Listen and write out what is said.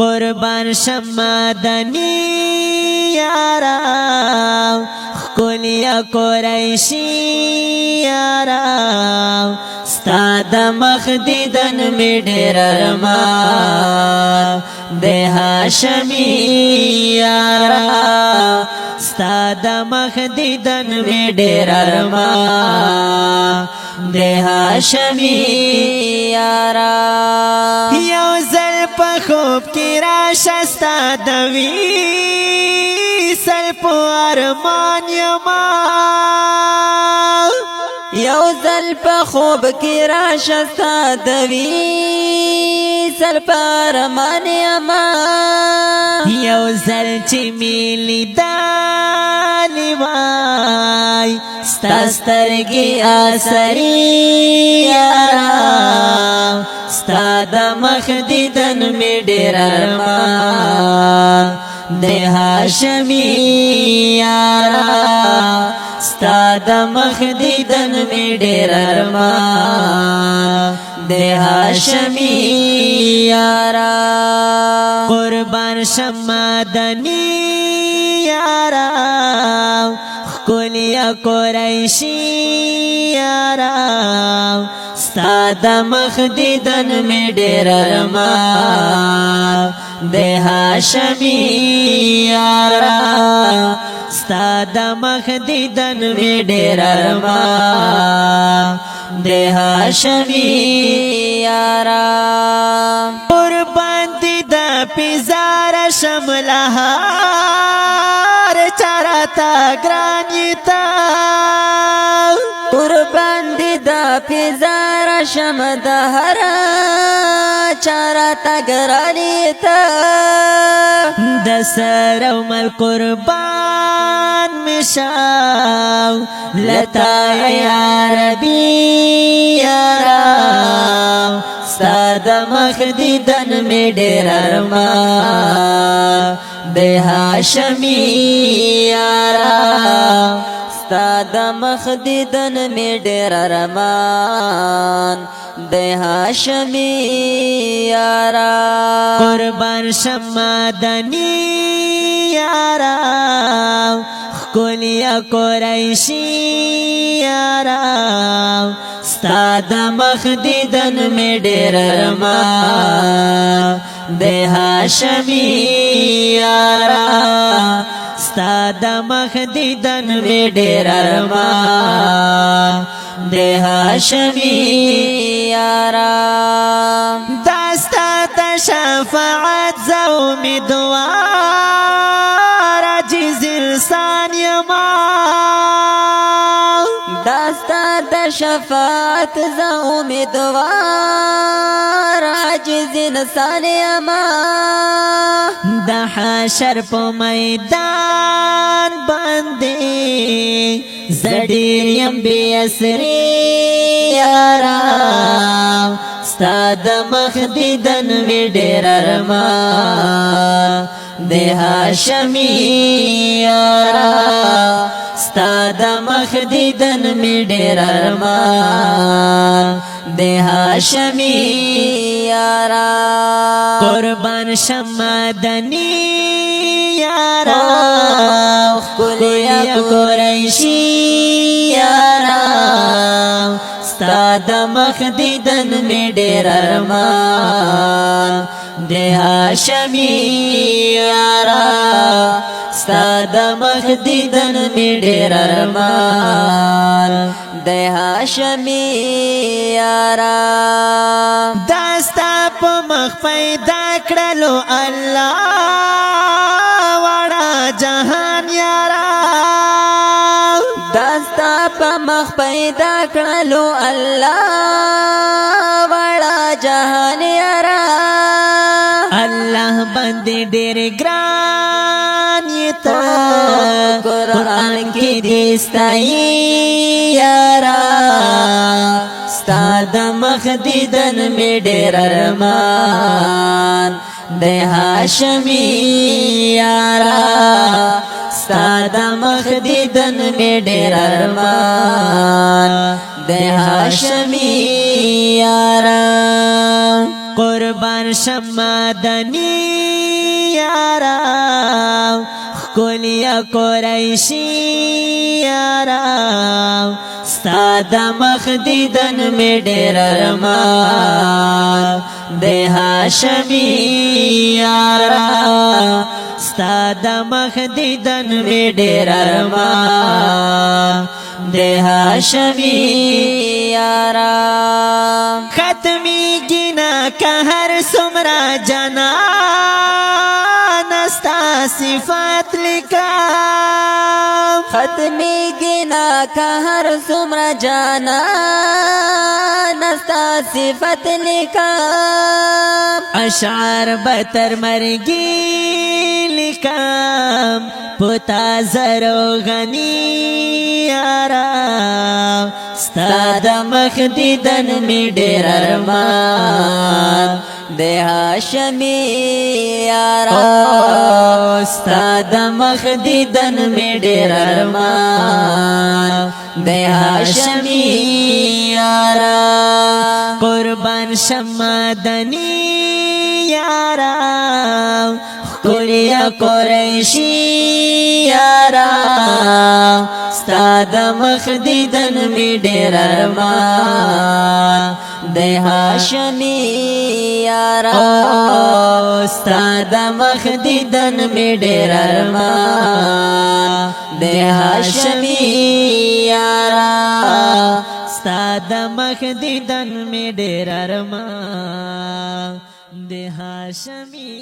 قربان شمدنی یارا کلیا قریشی یارا ستا د مخ دیدن می ډېر ارمان د هاشمی یارا ستا د مخ دیدن می ډېر ارمان د هاشمی یارا یو ځل په خوب کې راشه ستا د وصل په ارمان یما یو ځل په خوب کې راشه ستا د وصل په ارمان یما یو ځل چې مې لیدلې وای ستا سترګې آسري یارا ستا د مخ دیدن می ډېر ارمان د هاشمی یارا ستا د مخ دیدن می ډېر ارمان د هاشمی یارا قربان شمدنی یارا کلیا قریشی یارا ستا د مخ دیدن می ډېر ارمان د هاشمی یارا ستا د مخ دیدن می ډېر ارمان د هاشمی یارا قربان دی د پیزار شملهار چرتا گرانیتا قربان دی دا پیزار شم د هر چارتا گرانیتا د سرو مل قربان مشاو لتا یا ربی یارا ستا د مخ دیدن می ډېر ارمان د هاشمی یارا ستا د مخ دیدن می ډېر ارمان د هاشمی یارا قربان شمدنی یارا کلیا قریشی یارا ستا د مخ دیدن می ډېر ارمان د هاشمی یارا ستا د مخ دیدن می ډېر ارمان د هاشمی یارا داستا د شفاعت زه امیدوار عاجز انسان یما داستا د شفاعت زه امیدوار عاجز انسان یما د حشر په میدان باندې زډیر یم بی اسری یارا ستا د مخ دیدن می ډېر ارمان د هاشمی یارا ستا د مخ دیدن می ډېر ارمان د هاشمی یارا قربان شمدنی یارا کلیا قریشی یارا ستا د مخ دیدن می ډېر ارمان د هاشمی یارا ستا د مخ دیدن می ډېر ارمان د هاشمی یارا داستا په مخ پیدا کړلو الله وړا جهان یارا داستا په مخ پیدا کړلو الله وړا جهان یارا الله باندې ډېر ګران یته قرآن کې دې ستایي یارا ستا د مخ دیدن می ډېر ارمان د هاشمی یارا ستا د مخ دیدن می ډېر ارمان د هاشمی یارا قربان شمدنی یارا کلیا قریشی یارا ستا د مخ دیدن می ډېر ارمان د هاشمی یارا ستا د مخ دیدن می ډېر ارمان د هاشمی یارا ختمی گینا که هر سمرا جنان استا صفات لکام ختمی گنا کا ہر سمر جانا نستا صفت لکام اشعار بتر مرگی لکام پتا زرو غنی یارا ستا د مخ دیدن می ډېر ارمان د هاشمی یارا ستا د مخ دیدن می ډېر ارمان د هاشمی یارا قربان شمدنی یارا کلیا قریشی یارا ستا د مخ دیدن می ډېر ارمان د هاشمی یارا ستا د مخ دیدن می ډېر ارمان د هاشمی یارا ستا د مخ دیدن می ډېر ارمان د هاشمی